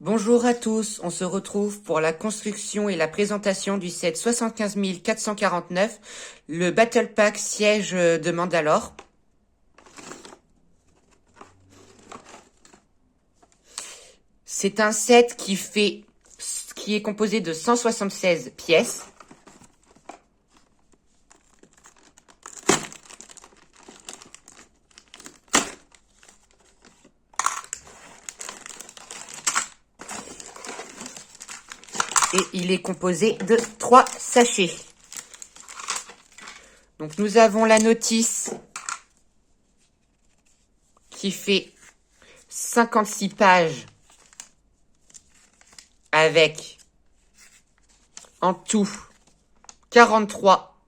Bonjour à tous, on se retrouve pour la construction et la présentation du set 75 449, le Battle Pack Siège de Mandalore. C'est un set qui est composé de 176 pièces. Et il est composé de 3 sachets. Donc nous avons la notice qui fait 56 pages avec en tout 43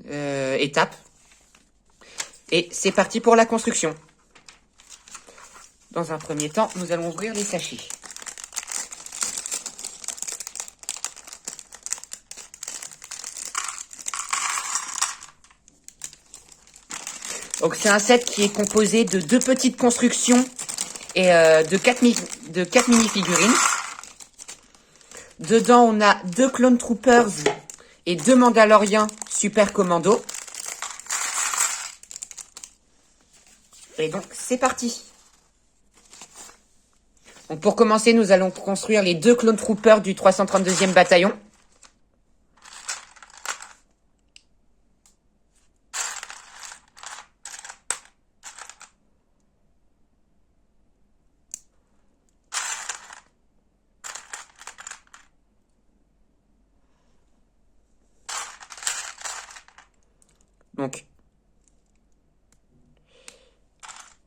étapes. Et c'est parti pour la construction. Dans un premier temps, nous allons ouvrir les sachets. Donc c'est un set qui est composé de 2 petites constructions et de 4 mini-figurines. Dedans, on a 2 Clone Troopers et 2 Mandaloriens Super Commando. Et donc, c'est parti. Donc pour commencer, nous allons construire les 2 Clone Troopers du 332e bataillon. Donc,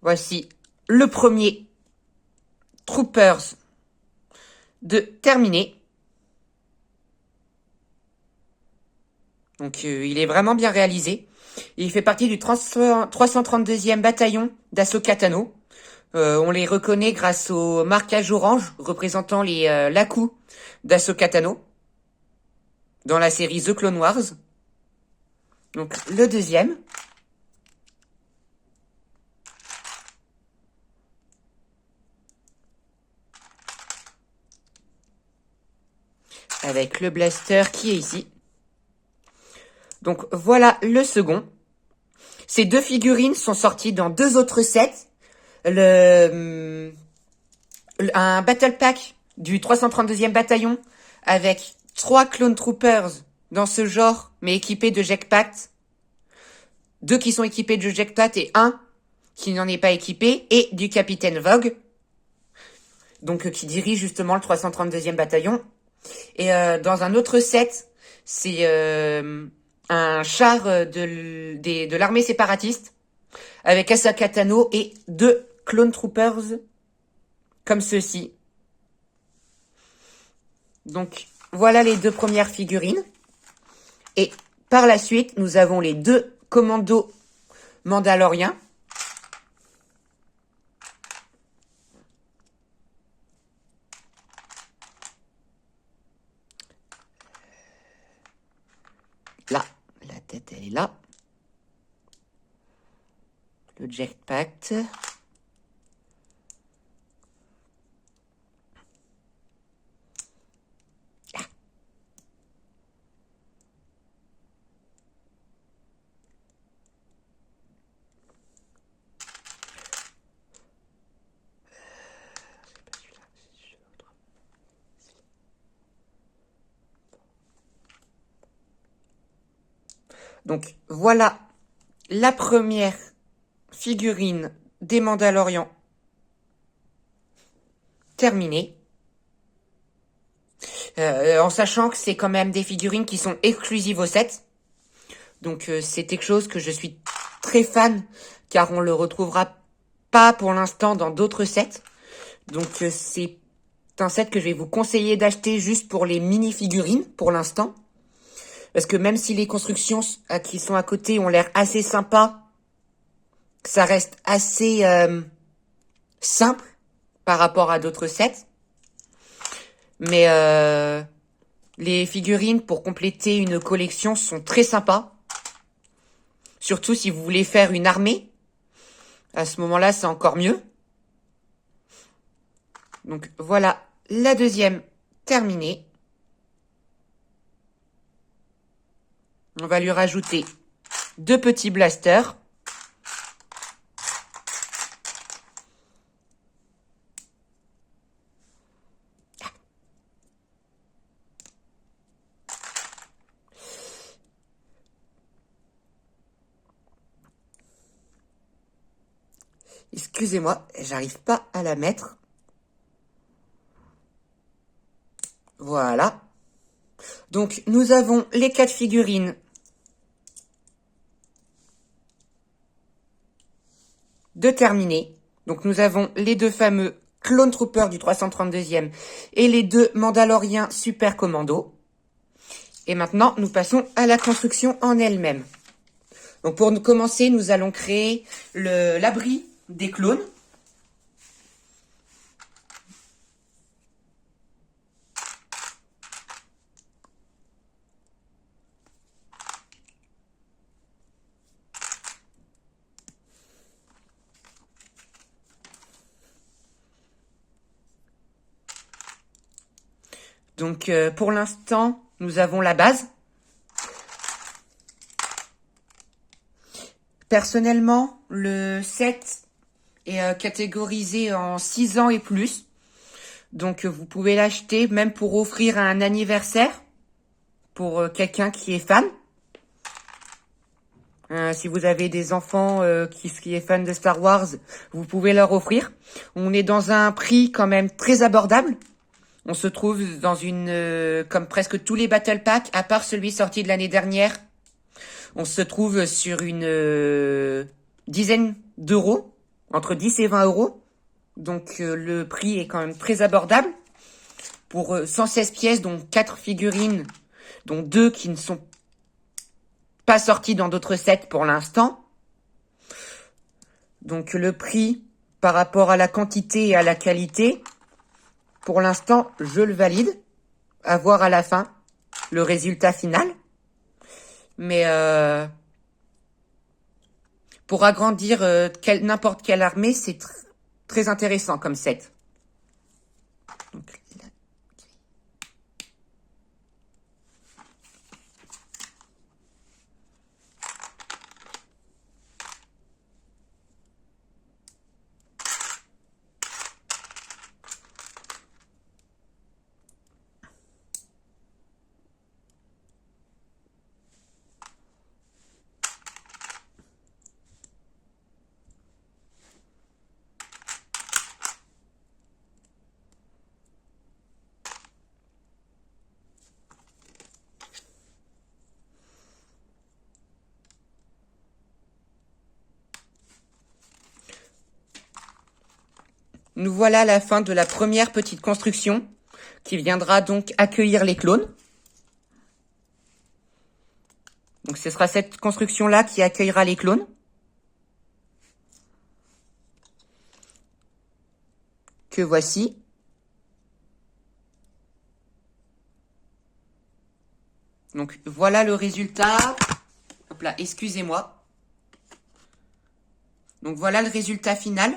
voici le premier Troopers de terminé. Donc, il est vraiment bien réalisé. Il fait partie du 332e bataillon d'Ahsoka Tano. On les reconnaît grâce au marquage orange représentant les Laku d'Ahsoka Tano dans la série The Clone Wars. Donc, le deuxième. Avec le blaster qui est ici. Donc, voilà le second. Ces 2 figurines sont sorties dans 2 autres sets. Un Battle Pack du 332e bataillon avec 3 Clone Troopers dans ce genre, mais équipés de jetpack. 2 qui sont équipés de jetpack et 1 qui n'en est pas équipé, et du capitaine Vogue, donc qui dirige justement le 332e bataillon. Et dans un autre set, c'est un char de l'armée séparatiste avec Ahsoka Tano et 2 Clone Troopers comme ceci. Donc voilà les 2 premières figurines. Et par la suite, nous avons les 2 commandos mandaloriens. Là, la tête elle est là. Le jetpack. Donc voilà la première figurine des Mandalorians terminée. En sachant que c'est quand même des figurines qui sont exclusives au set. Donc c'est quelque chose que je suis très fan, car on le retrouvera pas pour l'instant dans d'autres sets. Donc c'est un set que je vais vous conseiller d'acheter juste pour les mini-figurines pour l'instant. Parce que même si les constructions qui sont à côté ont l'air assez sympas, ça reste assez simple par rapport à d'autres sets. Mais les figurines pour compléter une collection sont très sympas. Surtout si vous voulez faire une armée. À ce moment-là, c'est encore mieux. Donc voilà la deuxième terminée. On va lui rajouter 2 petits blasters. Excusez-moi, j'arrive pas à la mettre. Voilà. Donc, nous avons les 4 figurines de terminer. Donc, nous avons les 2 fameux Clone Troopers du 332e et les 2 Mandaloriens Super Commando. Et maintenant, nous passons à la construction en elle-même. Donc, pour commencer, nous allons créer l'abri des clones. Donc, pour l'instant, nous avons la base. Personnellement, le set est catégorisé en 6 ans et plus. Donc, vous pouvez l'acheter même pour offrir à un anniversaire pour quelqu'un qui est fan. Si vous avez des enfants qui est fan de Star Wars, vous pouvez leur offrir. On est dans un prix quand même très abordable. On se trouve dans comme presque tous les Battle Packs, à part celui sorti de l'année dernière. On se trouve sur une dizaine d'euros, entre 10 et 20 euros. Donc le prix est quand même très abordable. Pour 116 pièces, dont 4 figurines, dont 2 qui ne sont pas sorties dans d'autres sets pour l'instant. Donc le prix par rapport à la quantité et à la qualité, pour l'instant, je le valide. À voir à la fin le résultat final. Mais pour agrandir n'importe quelle armée, c'est très intéressant comme set. Donc, là. Nous voilà à la fin de la première petite construction qui viendra donc accueillir les clones. Donc ce sera cette construction-là qui accueillera les clones. Que voici. Donc voilà le résultat. Hop là, excusez-moi. Donc voilà le résultat final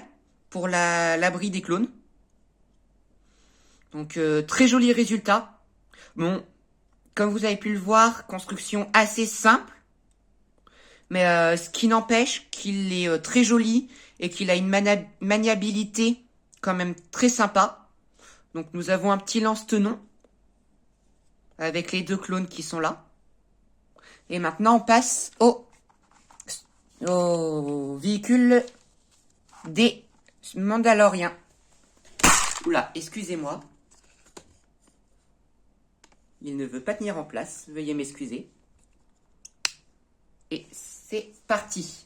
pour l'abri des clones. Donc très joli résultat. Bon, comme vous avez pu le voir, construction assez simple. Mais ce qui n'empêche qu'il est très joli et qu'il a une maniabilité quand même très sympa. Donc nous avons un petit lance-tenon avec les 2 clones qui sont là. Et maintenant on passe au véhicule des Mandaloriens. Oula, excusez-moi. Il ne veut pas tenir en place, veuillez m'excuser. Et c'est parti.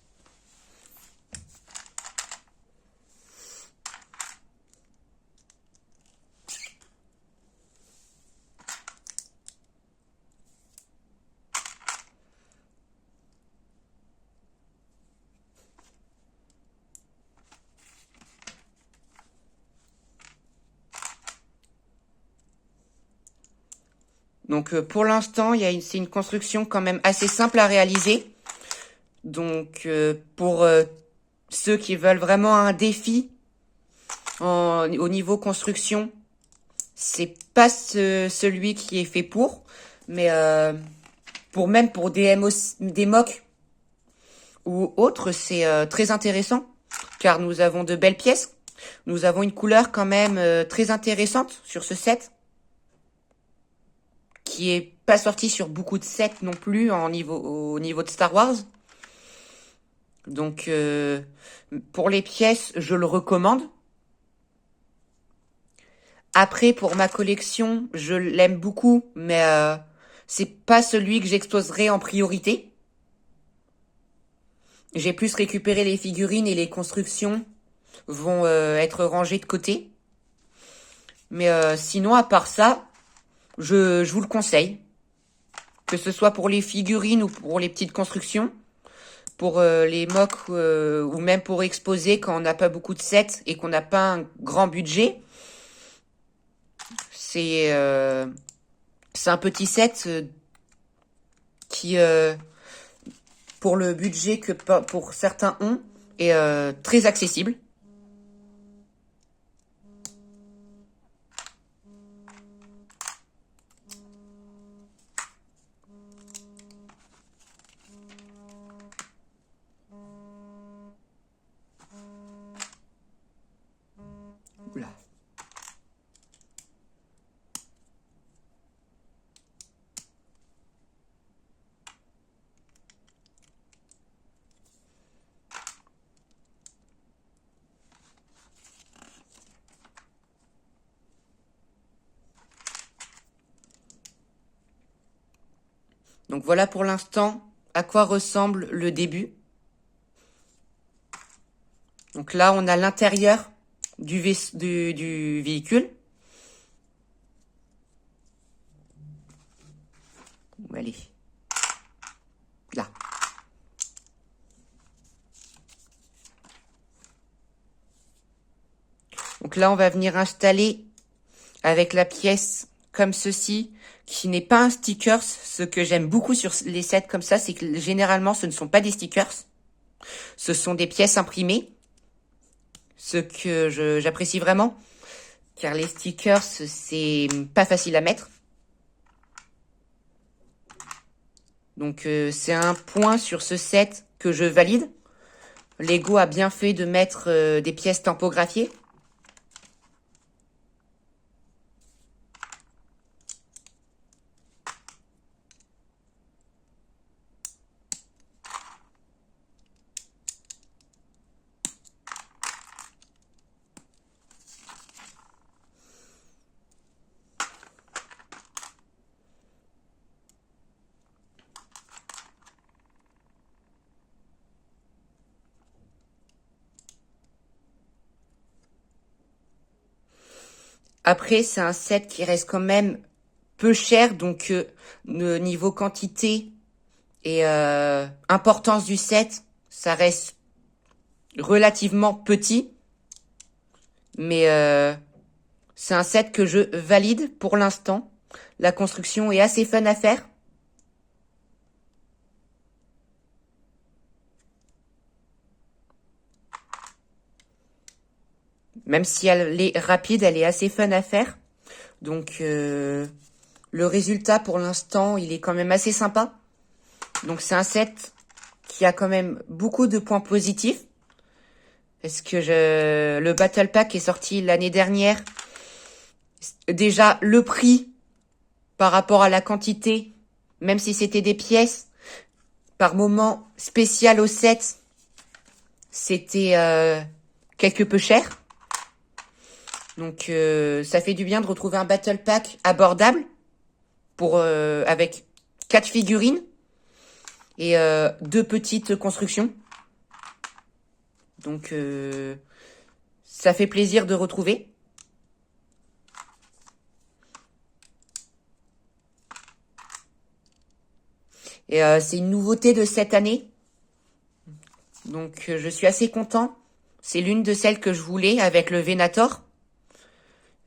Donc pour l'instant, c'est une construction quand même assez simple à réaliser. Donc pour ceux qui veulent vraiment un défi, Au niveau construction, c'est pas celui qui est fait pour, mais pour des des mocs ou autres, c'est très intéressant, car nous avons de belles pièces. Nous avons une couleur quand même très intéressante sur ce set, qui est pas sorti sur beaucoup de sets non plus au niveau de Star Wars. Donc pour les pièces, je le recommande. Après, pour ma collection, je l'aime beaucoup, mais c'est pas celui que j'exposerai en priorité. J'ai plus récupéré les figurines et les constructions vont être rangées de côté. Mais sinon, à part ça, je vous le conseille. Que ce soit pour les figurines ou pour les petites constructions, pour les mocks ou même pour exposer quand on n'a pas beaucoup de sets et qu'on n'a pas un grand budget. C'est un petit set qui, pour le budget que pour certains ont, est très accessible. Oula. Donc voilà pour l'instant à quoi ressemble le début. Donc là, on a l'intérieur du véhicule. Où elle est? Là. Donc là, on va venir installer avec la pièce comme ceci, qui n'est pas un sticker. Ce que j'aime beaucoup sur les sets comme ça, c'est que généralement, ce ne sont pas des stickers. Ce sont des pièces imprimées. Ce que j'apprécie vraiment. Car les stickers, c'est pas facile à mettre. Donc c'est un point sur ce set que je valide. Lego a bien fait de mettre des pièces tampographiées. Après, c'est un set qui reste quand même peu cher, donc niveau quantité et importance du set, ça reste relativement petit. Mais c'est un set que je valide pour l'instant. La construction est assez fun à faire. Même si elle est rapide, elle est assez fun à faire. Donc le résultat pour l'instant, il est quand même assez sympa. Donc c'est un set qui a quand même beaucoup de points positifs. Parce que le Battle Pack est sorti l'année dernière. Déjà, le prix par rapport à la quantité, même si c'était des pièces, par moment spécial au set, c'était quelque peu cher. Donc ça fait du bien de retrouver un Battle Pack abordable pour avec 4 figurines et 2 petites constructions. Donc ça fait plaisir de retrouver. Et c'est une nouveauté de cette année. Donc je suis assez content. C'est l'une de celles que je voulais avec le Venator.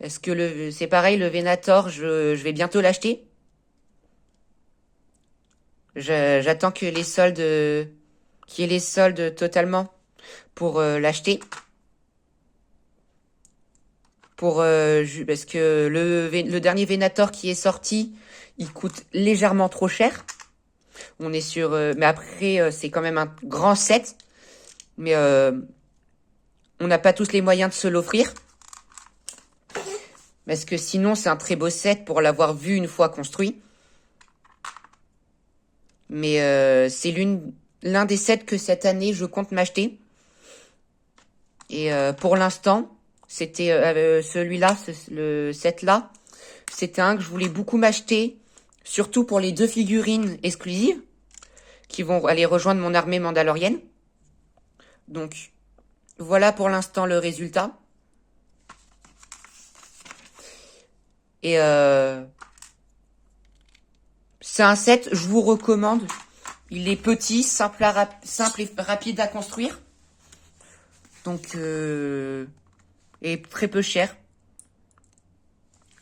Est-ce que c'est pareil, le Venator, je vais bientôt l'acheter. J'attends que les soldes, qu'il y ait les soldes totalement pour l'acheter. parce que le dernier Venator qui est sorti, il coûte légèrement trop cher. On est sur... mais après, c'est quand même un grand set. Mais on n'a pas tous les moyens de se l'offrir. Parce que sinon, c'est un très beau set pour l'avoir vu une fois construit. Mais c'est l'un des sets que cette année, je compte m'acheter. Et pour l'instant, c'était celui-là, le set-là. C'était un que je voulais beaucoup m'acheter. Surtout pour les 2 figurines exclusives qui vont aller rejoindre mon armée mandalorienne. Donc, voilà pour l'instant le résultat. Et c'est un set, je vous recommande. Il est petit, simple et rapide à construire. Donc, et très peu cher.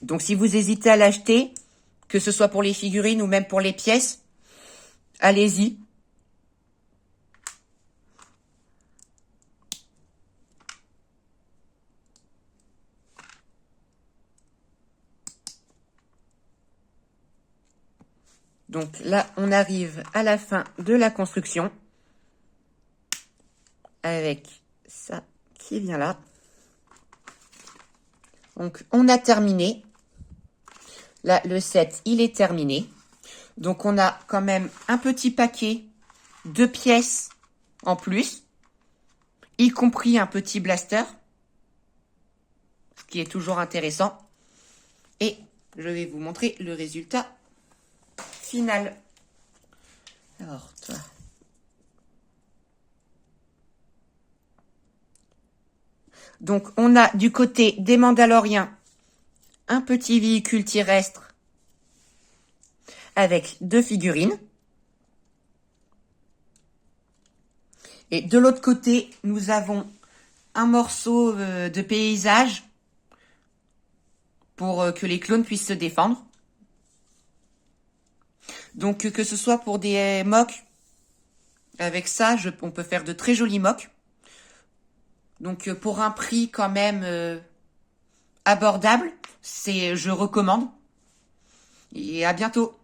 Donc, si vous hésitez à l'acheter, que ce soit pour les figurines ou même pour les pièces, allez-y. Donc là, on arrive à la fin de la construction. Avec ça qui vient là. Donc, on a terminé. Là, le set, il est terminé. Donc, on a quand même un petit paquet de pièces en plus, y compris un petit blaster, ce qui est toujours intéressant. Et je vais vous montrer le résultat final. Alors, toi. Donc, on a du côté des Mandaloriens un petit véhicule terrestre avec 2 figurines. Et de l'autre côté, nous avons un morceau de paysage pour que les clones puissent se défendre. Donc, que ce soit pour des mocks, avec ça, on peut faire de très jolis mocks. Donc, pour un prix quand même abordable, je recommande. Et à bientôt.